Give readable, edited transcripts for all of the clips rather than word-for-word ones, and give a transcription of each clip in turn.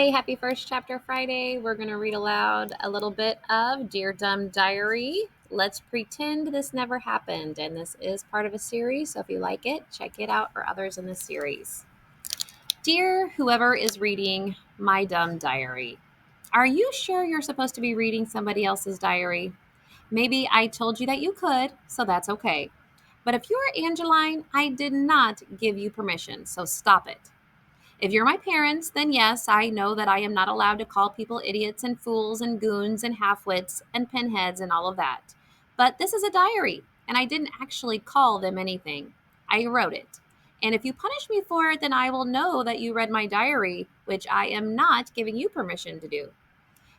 Hey, happy First Chapter Friday. We're going to read aloud a little bit of Dear Dumb Diary. Let's pretend this never happened. And this is part of a series, so if you like it, check it out or others in the series. Dear whoever is reading my dumb diary, are you sure you're supposed to be reading somebody else's diary? Maybe I told you that you could, so that's okay. But if you're Angeline, I did not give you permission, so stop it. If you're my parents, then yes, I know that I am not allowed to call people idiots and fools and goons and halfwits and pinheads and all of that. But this is a diary, and I didn't actually call them anything. I wrote it. And if you punish me for it, then I will know that you read my diary, which I am not giving you permission to do.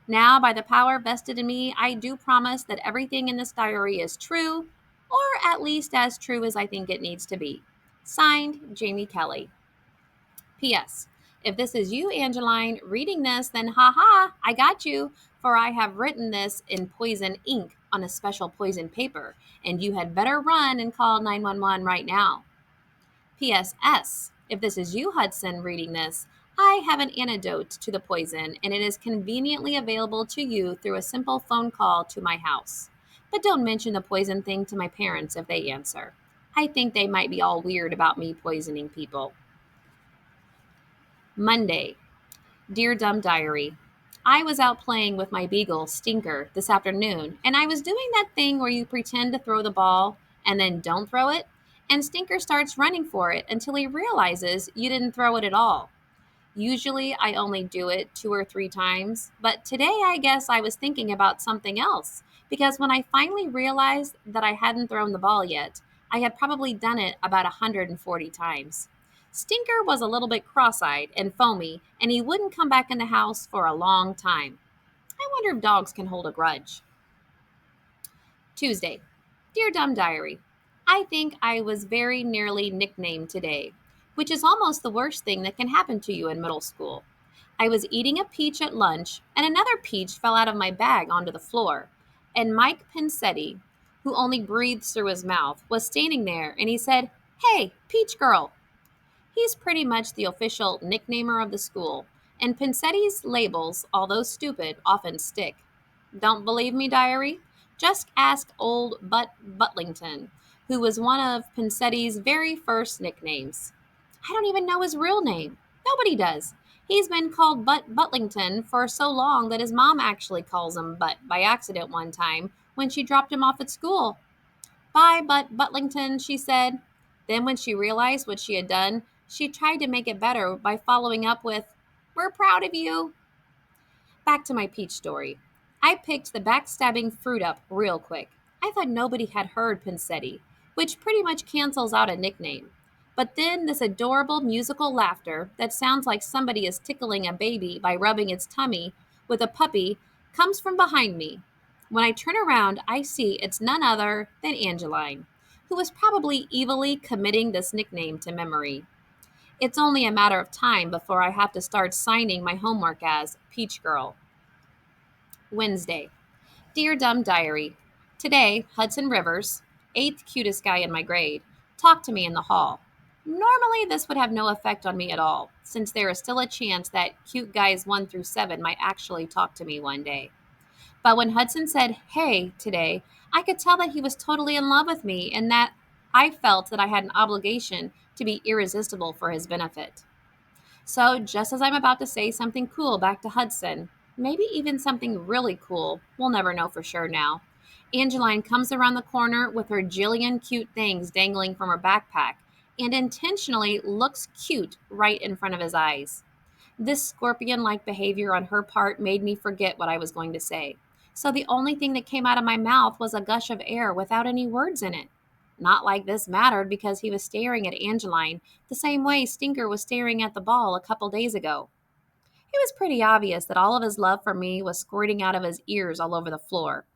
Now, by the power vested in me, I do promise that everything in this diary is true, or at least as true as I think it needs to be. Signed, Jamie Kelly. P.S. If this is you, Angeline, reading this, then haha, I got you, for I have written this in poison ink on a special poison paper, and you had better run and call 911 right now. P.S.S. If this is you, Hudson, reading this, I have an antidote to the poison, and it is conveniently available to you through a simple phone call to my house. But don't mention the poison thing to my parents if they answer. I think they might be all weird about me poisoning people. Monday. Dear Dumb Diary, I was out playing with my beagle, Stinker, this afternoon, and I was doing that thing where you pretend to throw the ball and then don't throw it, and Stinker starts running for it until he realizes you didn't throw it at all. Usually I only do it 2 or 3 times, but today I guess I was thinking about something else, because when I finally realized that I hadn't thrown the ball yet, I had probably done it about 140 times. Stinker was a little bit cross-eyed and foamy, and he wouldn't come back in the house for a long time. I wonder if dogs can hold a grudge. Tuesday. Dear Dumb Diary, I think I was very nearly nicknamed today, which is almost the worst thing that can happen to you in middle school. I was eating a peach at lunch, and another peach fell out of my bag onto the floor. And Mike Pinsetti, who only breathes through his mouth, was standing there, and he said, "Hey, Peach Girl." He's pretty much the official nicknamer of the school, and Pinsetti's labels, although stupid, often stick. Don't believe me, diary? Just ask old Butt Butlington, who was one of Pinsetti's very first nicknames. I don't even know his real name. Nobody does. He's been called Butt Butlington for so long that his mom actually calls him Butt by accident one time when she dropped him off at school. "Bye, Butt Butlington," she said. Then, when she realized what she had done, she tried to make it better by following up with, "We're proud of you." Back to my peach story. I picked the backstabbing fruit up real quick. I thought nobody had heard Pinsetti, which pretty much cancels out a nickname. But then this adorable musical laughter that sounds like somebody is tickling a baby by rubbing its tummy with a puppy comes from behind me. When I turn around, I see it's none other than Angeline, who was probably evilly committing this nickname to memory. It's only a matter of time before I have to start signing my homework as Peach Girl. Wednesday. Dear Dumb Diary, today, Hudson Rivers, eighth cutest guy in my grade, talked to me in the hall. Normally, this would have no effect on me at all, since there is still a chance that cute guys 1 through 7 might actually talk to me one day. But when Hudson said, "Hey," today, I could tell that he was totally in love with me and that I felt that I had an obligation to be irresistible for his benefit. So, just as I'm about to say something cool back to Hudson, maybe even something really cool, we'll never know for sure now, Angeline comes around the corner with her jillion cute things dangling from her backpack and intentionally looks cute right in front of his eyes. This scorpion like behavior on her part made me forget what I was going to say. So the only thing that came out of my mouth was a gush of air without any words in it. Not like this mattered because he was staring at Angeline the same way Stinker was staring at the ball a couple days ago. It was pretty obvious that all of his love for me was squirting out of his ears all over the floor.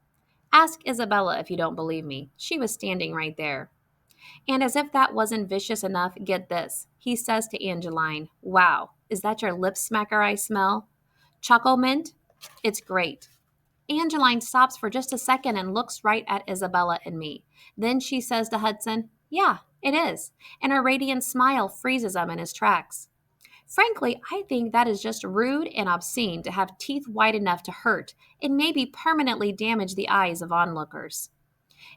Ask Isabella if you don't believe me. She was standing right there. And as if that wasn't vicious enough, get this. He says to Angeline, "Wow, is that your lip smacker I smell? Choco mint? It's great." Angeline stops for just a second and looks right at Isabella and me. Then she says to Hudson, "Yeah, it is." And her radiant smile freezes him in his tracks. Frankly, I think that is just rude and obscene to have teeth wide enough to hurt and maybe permanently damage the eyes of onlookers.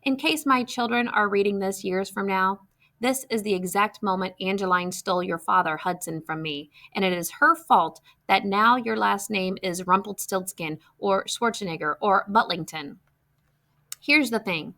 In case my children are reading this years from now, this is the exact moment Angeline stole your father, Hudson, from me, and it is her fault that now your last name is Rumpelstiltskin or Schwarzenegger or Butlington. Here's the thing.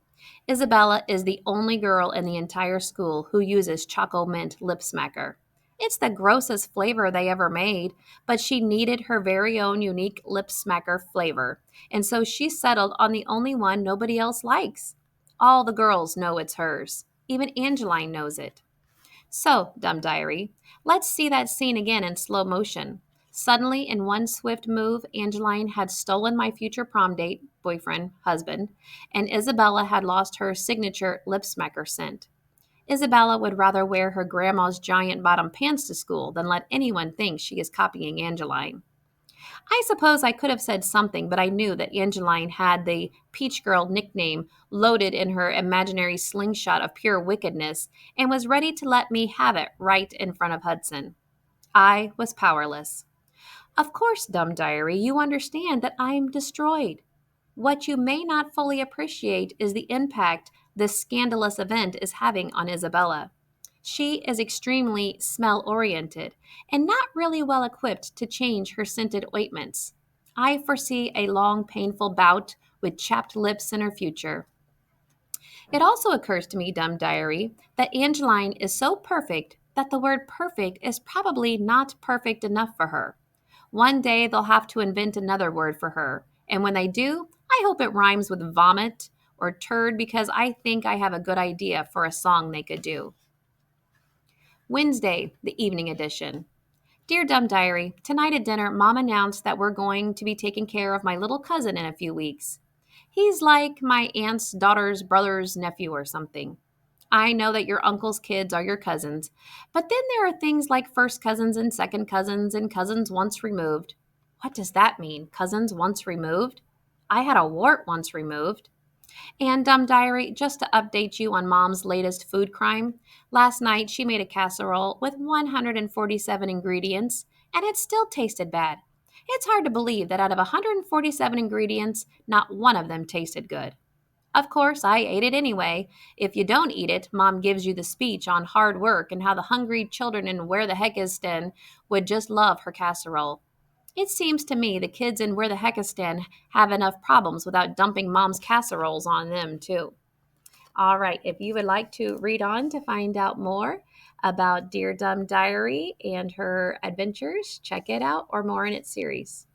Isabella is the only girl in the entire school who uses Choco Mint Lip Smacker. It's the grossest flavor they ever made, but she needed her very own unique lip smacker flavor, and so she settled on the only one nobody else likes. All the girls know it's hers. Even Angeline knows it. So, Dumb Diary, let's see that scene again in slow motion. Suddenly, in one swift move, Angeline had stolen my future prom date, boyfriend, husband, and Isabella had lost her signature lip smacker scent. Isabella would rather wear her grandma's giant bottom pants to school than let anyone think she is copying Angeline. I suppose I could have said something, but I knew that Angeline had the Peach Girl nickname loaded in her imaginary slingshot of pure wickedness and was ready to let me have it right in front of Hudson. I was powerless. Of course, Dumb Diary, you understand that I'm destroyed. What you may not fully appreciate is the impact this scandalous event is having on Isabella. She is extremely smell oriented and not really well equipped to change her scented ointments. I foresee a long, painful bout with chapped lips in her future. It also occurs to me, Dumb Diary, that Angeline is so perfect that the word perfect is probably not perfect enough for her. One day they'll have to invent another word for her, and when they do, I hope it rhymes with vomit or turd because I think I have a good idea for a song they could do. Wednesday, the evening edition. Dear Dumb Diary, tonight at dinner, Mom announced that we're going to be taking care of my little cousin in a few weeks. He's like my aunt's daughter's brother's nephew or something. I know that your uncle's kids are your cousins, but then there are things like first cousins and cousins once removed. What does that mean? Cousins once removed? I had a wart once removed. And Dumb Diary, just to update you on Mom's latest food crime, last night she made a casserole with 147 ingredients, and it still tasted bad. It's hard to believe that out of 147 ingredients, not one of them tasted good. Of course, I ate it anyway. If you don't eat it, Mom gives you the speech on hard work and how the hungry children in Where the Heck is Sten would just love her casserole. It seems to me the kids in Where the Heckistan have enough problems without dumping Mom's casseroles on them, too. All right, if you would like to read on to find out more about Dear Dumb Diary and her adventures, check it out or more in its series.